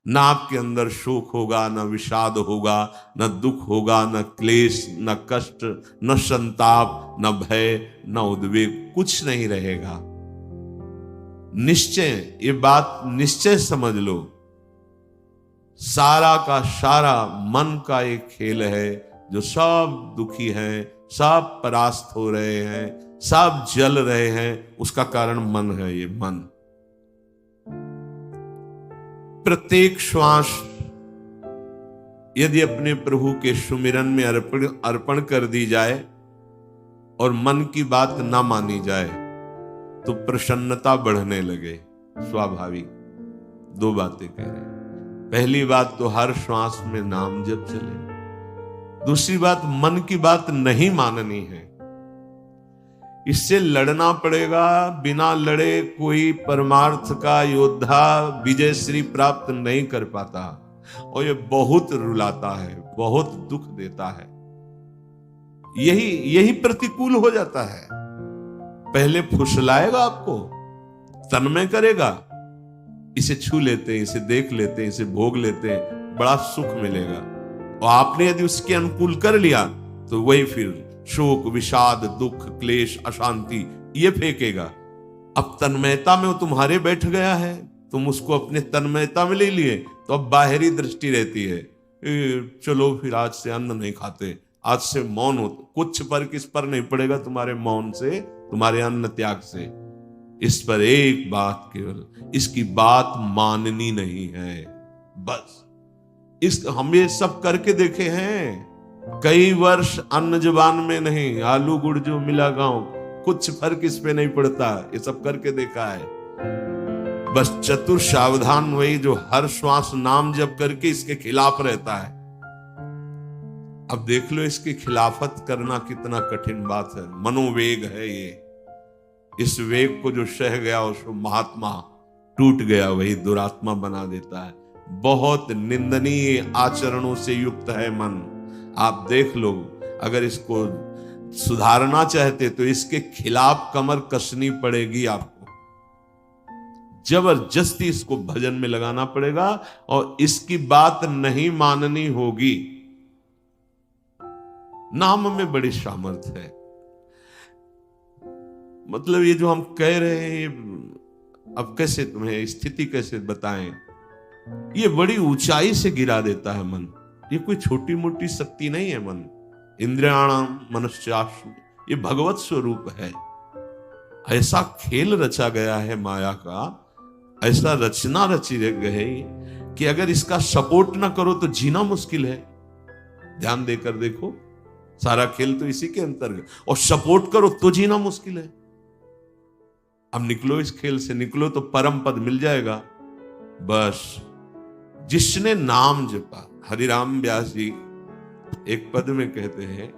ना आपके अंदर शोक होगा, न विषाद होगा, न दुख होगा, न क्लेश, न कष्ट, न संताप, न भय, न उद्वेग, कुछ नहीं रहेगा। निश्चय, ये बात निश्चय समझ लो, सारा का सारा मन का एक खेल है। जो सब दुखी हैं, सब परास्त हो रहे हैं, सब जल रहे हैं, उसका कारण मन है। ये मन प्रत्येक श्वास यदि अपने प्रभु के सुमिरन में अर्पण कर दी जाए और मन की बात ना मानी जाए तो प्रसन्नता बढ़ने लगे। स्वाभाविक दो बातें कह रहे हैं। पहली बात तो हर श्वास में नाम जप चले। दूसरी बात, मन की बात नहीं माननी है। इससे लड़ना पड़ेगा। बिना लड़े कोई परमार्थ का योद्धा विजय श्री प्राप्त नहीं कर पाता, और ये बहुत रुलाता है, बहुत दुख देता है। यही प्रतिकूल हो जाता है। पहले फुसलाएगा आपको, तन्मय करेगा, इसे छू लेते हैं, इसे देख लेते हैं, इसे भोग लेते हैं, बड़ा सुख मिलेगा। और आपने यदि उसके अनुकूल कर लिया तो वही फिर शोक, विषाद, दुख, क्लेश, अशांति ये फेंकेगा। अब तन्मयता में वो तुम्हारे बैठ गया है, तुम उसको अपने तन्मयता में ले लिए, तो अब बाहरी दृष्टि रहती है, चलो फिर आज से अन्न नहीं खाते, आज से मौन हो। कुछ फर्क इस पर नहीं पड़ेगा तुम्हारे मौन से, तुम्हारे अन्न त्याग से। इस पर एक बात केवल, इसकी बात माननी नहीं है, बस। हम ये सब करके देखे हैं। कई वर्ष अन्न जुबान में नहीं, आलू गुड़ जो मिला गांव, कुछ फर्क इस पे नहीं पड़ता। ये सब करके देखा है। बस चतुर सावधान वही जो हर श्वास नाम जप करके इसके खिलाफ रहता है। अब देख लो इसकी खिलाफत करना कितना कठिन बात है। मनोवेग है ये। इस वेग को जो सह गया उसको महात्मा, टूट गया वही दुरात्मा बना देता है। बहुत निंदनीय आचरणों से युक्त है मन। आप देख लो, अगर इसको सुधारना चाहते तो इसके खिलाफ कमर कसनी पड़ेगी आपको। जबरदस्ती इसको भजन में लगाना पड़ेगा और इसकी बात नहीं माननी होगी। नाम में बड़ी सामर्थ्य है। मतलब ये जो हम कह रहे हैं, अब कैसे तुम्हें स्थिति कैसे बताएं, ये बड़ी ऊंचाई से गिरा देता है मन। ये कोई छोटी मोटी शक्ति नहीं है मन। इंद्रियाणाम मनश्चाशु, ये भगवत स्वरूप है। ऐसा खेल रचा गया है माया का, ऐसा रचना रची गई कि अगर इसका सपोर्ट ना करो तो जीना मुश्किल है। ध्यान देकर देखो, सारा खेल तो इसी के अंतर्गत, और सपोर्ट करो तो जीना मुश्किल है। अब निकलो इस खेल से, निकलो तो परम पद मिल जाएगा। बस जिसने नाम जपा, हरिराम व्यास जी एक पद में कहते हैं,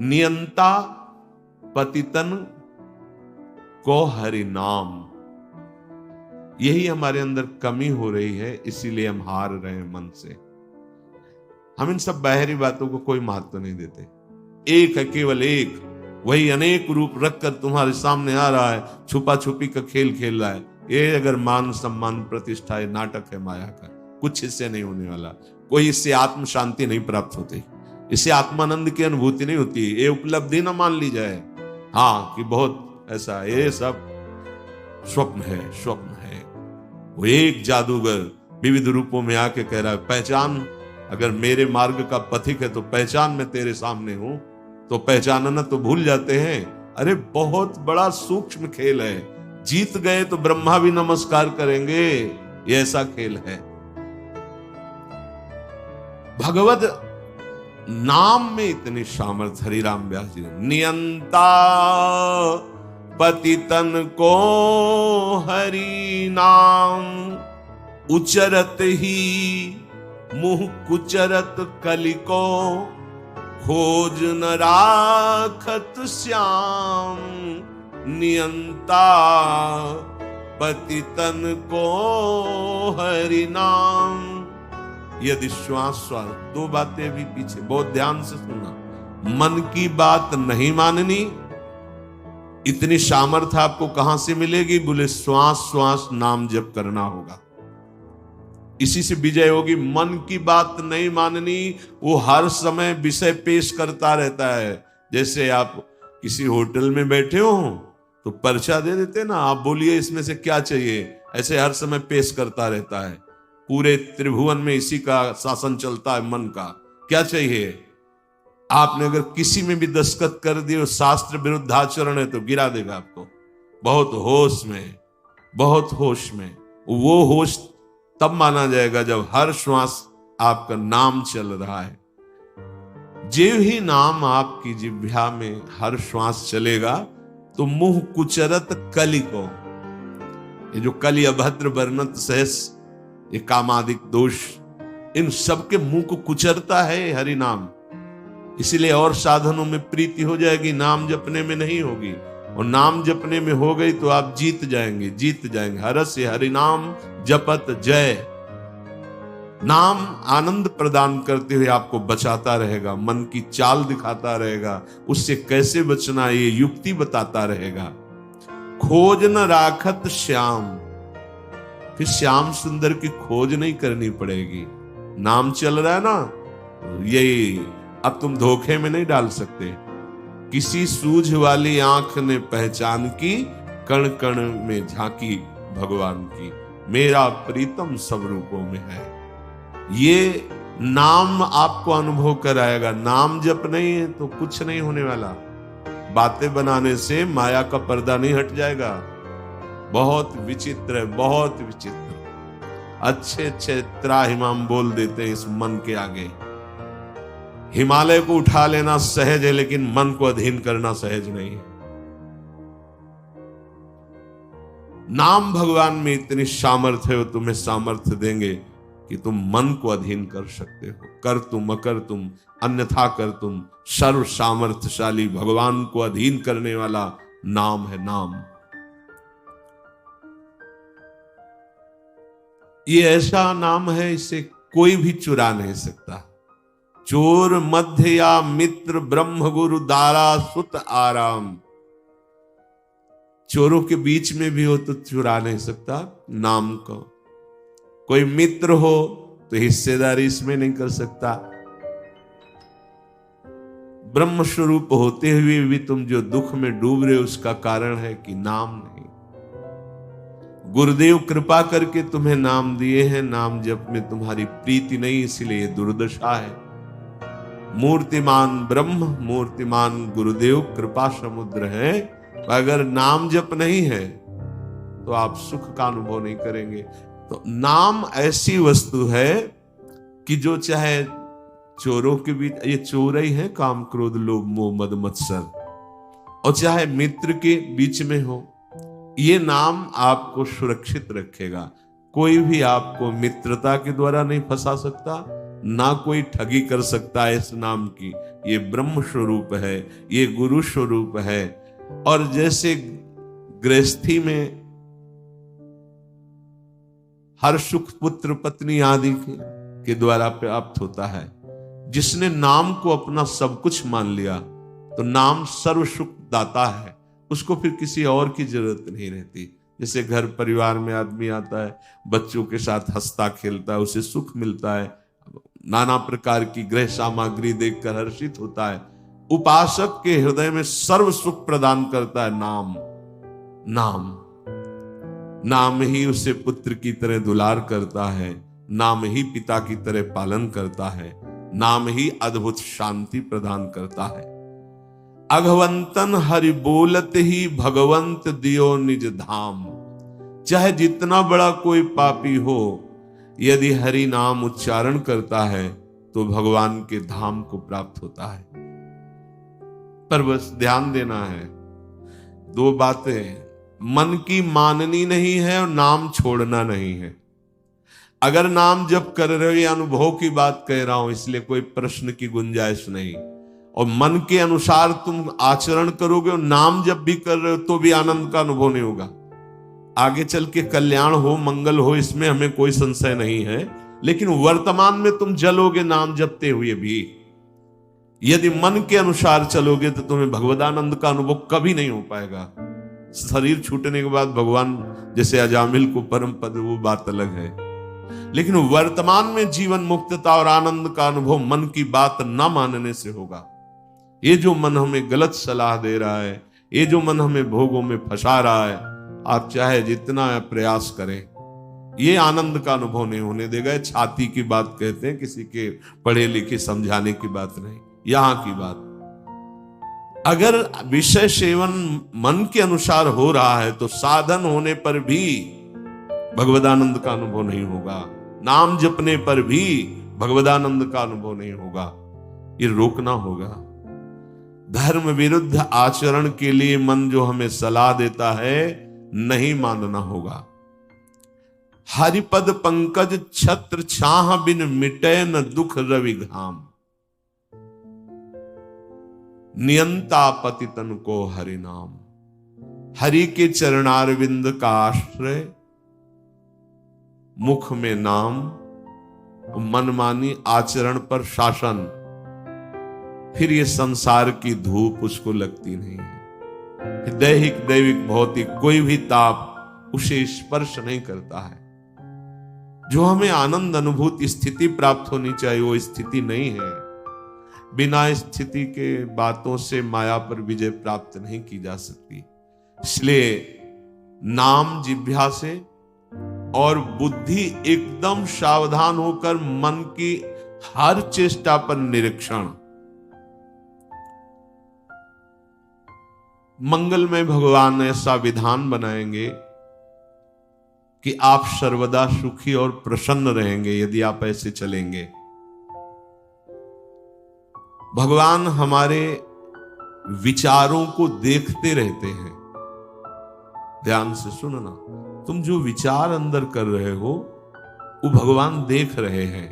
नियंता पतितन को हरि नाम। यही हमारे अंदर कमी हो रही है, इसीलिए हम हार रहे हैं मन से। हम इन सब बाहरी बातों को कोई महत्व नहीं देते। एक है, केवल एक, वही अनेक रूप रखकर तुम्हारे सामने आ रहा है, छुपा छुपी का खेल खेल रहा है। ये अगर मान सम्मान प्रतिष्ठा, ये नाटक है माया का, कुछ इससे नहीं होने वाला। कोई इससे आत्म शांति नहीं प्राप्त होती, इससे आत्मानंद की अनुभूति नहीं होती। ये उपलब्धि ना मान ली जाए हाँ कि बहुत ऐसा, ये सब स्वप्न है, स्वप्न है। वो एक जादूगर विविध रूपों में आके कह रहा है, पहचान, अगर मेरे मार्ग का पथिक है तो पहचान, मैं तेरे सामने हूं। तो पहचानना तो भूल जाते हैं। अरे बहुत बड़ा सूक्ष्म खेल है। जीत गए तो ब्रह्मा भी नमस्कार करेंगे, ये ऐसा खेल है। भगवत नाम में इतनी सामर्थ्य। हरिराम व्यास जी, नियंता पतितन को हरि नाम, उचरत ही मुह कुचरत कलिको, खोज न राखत श्याम, नियंता पतितन को हरि नाम। यदि श्वास श्वास, दो बातें भी पीछे, बहुत ध्यान से सुनना। मन की बात नहीं माननी, इतनी सामर्थ्य आपको कहां से मिलेगी? बोले श्वास श्वास नाम जप करना होगा। इसी से विजय होगी। मन की बात नहीं माननी। वो हर समय विषय पेश करता रहता है। जैसे आप किसी होटल में बैठे हो तो पर्चा दे देते ना, आप बोलिए इसमें से क्या चाहिए, ऐसे हर समय पेश करता रहता है। पूरे त्रिभुवन में इसी का शासन चलता है, मन का। क्या चाहिए? आपने अगर किसी में भी दस्तखत कर दिए और शास्त्र विरुद्ध आचरण है तो गिरा देगा आपको। बहुत होश में, बहुत होश में। वो होश तब माना जाएगा जब हर श्वास आपका नाम चल रहा है। जो ही नाम आपकी जिह्वा में हर श्वास चलेगा तो मुंह कुचरत कलि को, ये जो कलि अभद्र वर्णत सहस, ये कामादिक दोष, इन सबके मुंह को कुचरता है हरि नाम। इसीलिए और साधनों में प्रीति हो जाएगी, नाम जपने में नहीं होगी। और नाम जपने में हो गई तो आप जीत जाएंगे, जीत जाएंगे। हरस्य हरि नाम जपत जय। नाम आनंद प्रदान करते हुए आपको बचाता रहेगा, मन की चाल दिखाता रहेगा, उससे कैसे बचना ये युक्ति बताता रहेगा। खोज न राखत श्याम, फिर श्याम सुंदर की खोज नहीं करनी पड़ेगी। नाम चल रहा है ना, यही अब तुम धोखे में नहीं डाल सकते। किसी सूझ वाली आंख ने पहचान की, कण कण में झांकी भगवान की, मेरा प्रीतम सब रूपों में है। ये नाम आपको अनुभव कराएगा। नाम जप नहीं है तो कुछ नहीं होने वाला। बातें बनाने से माया का पर्दा नहीं हट जाएगा। बहुत विचित्र है, बहुत विचित्र। अच्छे अच्छे त्राहिमाम बोल देते हैं इस मन के आगे। हिमालय को उठा लेना सहज है, लेकिन मन को अधीन करना सहज नहीं है। नाम भगवान में इतनी सामर्थ्य है, वो तुम्हें सामर्थ्य देंगे कि तुम मन को अधीन कर सकते हो। कर तुम अकर तुम अन्यथा कर तुम, सर्व सामर्थ्यशाली भगवान को अधीन करने वाला नाम है नाम। ये ऐसा नाम है, इसे कोई भी चुरा नहीं सकता। चोर मध्य या मित्र, ब्रह्म गुरु दारा सुत आराम। चोरों के बीच में भी हो तो चुरा नहीं सकता नाम को। कोई मित्र हो तो हिस्सेदारी इसमें नहीं कर सकता। ब्रह्म स्वरूप होते हुए भी तुम जो दुख में डूब रहे हो, उसका कारण है कि नाम नहीं। गुरुदेव कृपा करके तुम्हें नाम दिए हैं, नाम जप में तुम्हारी प्रीति नहीं, इसलिए दुर्दशा है। मूर्तिमान ब्रह्म, मूर्तिमान गुरुदेव कृपा समुद्र है। अगर नाम जप नहीं है तो आप सुख का अनुभव नहीं करेंगे। तो नाम ऐसी वस्तु है कि जो चाहे चोरों के बीच, ये चोर ही है, काम क्रोध लोभ मोह मद मत्सर, और चाहे मित्र के बीच में हो, ये नाम आपको सुरक्षित रखेगा। कोई भी आपको मित्रता के द्वारा नहीं फंसा सकता, ना कोई ठगी कर सकता है इस नाम की। ये ब्रह्म स्वरूप है, ये गुरु स्वरूप है। और जैसे गृहस्थी में हर सुख पुत्र पत्नी आदि के द्वारा प्राप्त होता है, जिसने नाम को अपना सब कुछ मान लिया तो नाम सर्व सुख दाता है, उसको फिर किसी और की जरूरत नहीं रहती। जैसे घर परिवार में आदमी आता है, बच्चों के साथ हंसता खेलता है, उसे सुख मिलता है, नाना प्रकार की गृह सामग्री देखकर हर्षित होता है। उपासक के हृदय में सर्व सुख प्रदान करता है नाम। नाम नाम ही उसे पुत्र की तरह दुलार करता है, नाम ही पिता की तरह पालन करता है, नाम ही अद्भुत शांति प्रदान करता है। अघवंतन हरि बोलत ही भगवंत दियो निज धाम। चाहे जितना बड़ा कोई पापी हो, यदि हरि नाम उच्चारण करता है तो भगवान के धाम को प्राप्त होता है। पर बस ध्यान देना है, दो बातें, मन की माननी नहीं है और नाम छोड़ना नहीं है। अगर नाम जप कर रहे हो, ये अनुभव की बात कह रहा हूं, इसलिए कोई प्रश्न की गुंजाइश नहीं। और मन के अनुसार तुम आचरण करोगे और नाम जप भी कर रहे हो तो भी आनंद का अनुभव नहीं होगा। आगे चल के कल्याण हो, मंगल हो, इसमें हमें कोई संशय नहीं है, लेकिन वर्तमान में तुम जलोगे नाम जपते हुए भी। यदि मन के अनुसार चलोगे तो तुम्हें भगवदानंद का अनुभव कभी नहीं हो पाएगा। शरीर छूटने के बाद भगवान जैसे अजामिल को परम पद, वो बात अलग है। लेकिन वर्तमान में जीवन मुक्तता और आनंद का अनुभव मन की बात न मानने से होगा। ये जो मन हमें गलत सलाह दे रहा है, ये जो मन हमें भोगों में फंसा रहा है, आप चाहे जितना प्रयास करें, ये आनंद का अनुभव नहीं होने देगा। छाती की बात कहते हैं, किसी के पढ़े लिखे समझाने की बात नहीं, यहां की बात। अगर विषय सेवन मन के अनुसार हो रहा है तो साधन होने पर भी भगवदानंद का अनुभव नहीं होगा, नाम जपने पर भी भगवदानंद का अनुभव नहीं होगा। ये रोकना होगा। धर्म विरुद्ध आचरण के लिए मन जो हमें सलाह देता है, नहीं मानना होगा। हरिपद पंकज छत्र छाह बिन मिटे न दुख रवि घाम, नियंता पतितन को हरि नाम। हरि के चरणारविंद का आश्रय, मुख में नाम, मनमानी आचरण पर शासन, फिर ये संसार की धूप उसको लगती नहीं है। दैहिक दैविक भौतिक कोई भी ताप उसे स्पर्श नहीं करता है। जो हमें आनंद अनुभूति स्थिति प्राप्त होनी चाहिए, वो स्थिति नहीं है। बिना स्थिति के बातों से माया पर विजय प्राप्त नहीं की जा सकती। इसलिए नाम जिह्वा से और बुद्धि एकदम सावधान होकर मन की हर चेष्टा पर निरीक्षण। मंगलमय भगवान ऐसा विधान बनाएंगे कि आप सर्वदा सुखी और प्रसन्न रहेंगे यदि आप ऐसे चलेंगे। भगवान हमारे विचारों को देखते रहते हैं। ध्यान से सुनना, तुम जो विचार अंदर कर रहे हो वो भगवान देख रहे हैं।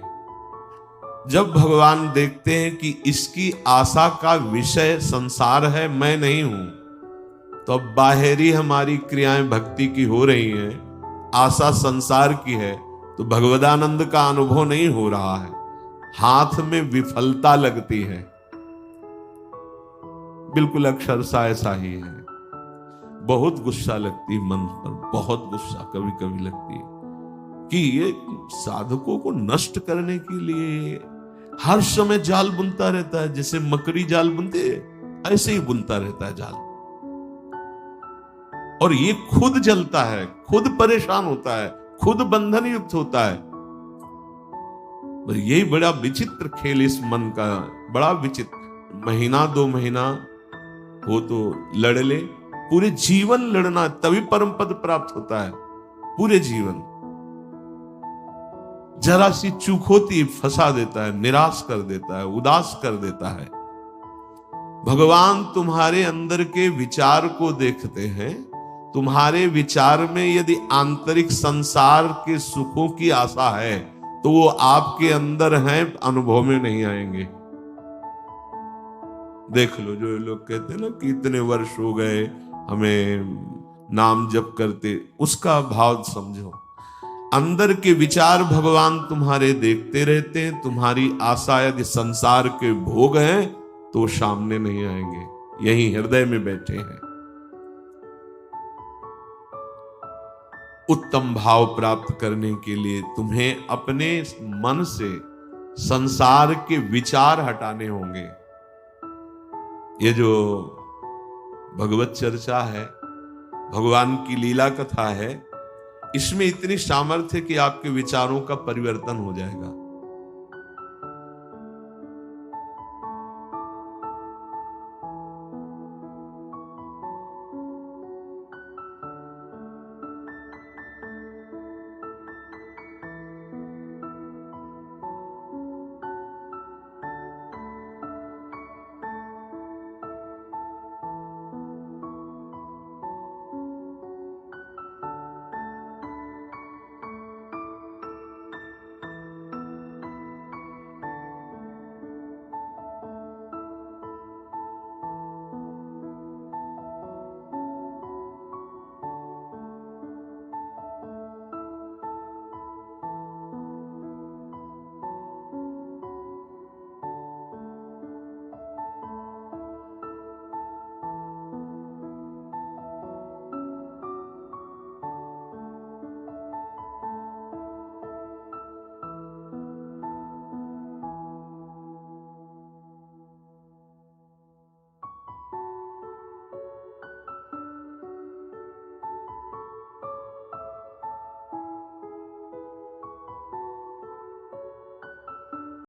जब भगवान देखते हैं कि इसकी आशा का विषय संसार है, मैं नहीं हूं, तो अब बाहरी हमारी क्रियाएं भक्ति की हो रही हैं, आशा संसार की है, तो भगवदानंद का अनुभव नहीं हो रहा है, हाथ में विफलता लगती है। बिल्कुल अक्षरशः ऐसा ही है। बहुत गुस्सा लगती है मन पर, बहुत गुस्सा कभी कभी लगती है कि ये साधकों को नष्ट करने के लिए हर समय जाल बुनता रहता है। जैसे मकड़ी जाल बुनते है, ऐसे ही बुनता रहता है जाल, और ये खुद जलता है, खुद परेशान होता है, खुद बंधन युक्त होता है। यही बड़ा विचित्र खेल इस मन का, बड़ा विचित्र। महीना 2 महीना हो तो लड़ ले, पूरे जीवन लड़ना, तभी परम पद प्राप्त होता है। पूरे जीवन जरा सी चूक होती फंसा देता है, निराश कर देता है, उदास कर देता है। भगवान तुम्हारे अंदर के विचार को देखते हैं। तुम्हारे विचार में यदि आंतरिक संसार के सुखों की आशा है तो वो आपके अंदर हैं, अनुभव में नहीं आएंगे। देख लो, जो लोग कहते हैं ना कि इतने वर्ष हो गए हमें नाम जप करते, उसका भाव समझो। अंदर के विचार भगवान तुम्हारे देखते रहते हैं। तुम्हारी आशा यदि संसार के भोग हैं तो सामने नहीं आएंगे, यही हृदय में बैठे हैं। उत्तम भाव प्राप्त करने के लिए तुम्हें अपने मन से संसार के विचार हटाने होंगे। ये जो भगवत चर्चा है, भगवान की लीला कथा है, इसमें इतनी सामर्थ्य कि आपके विचारों का परिवर्तन हो जाएगा।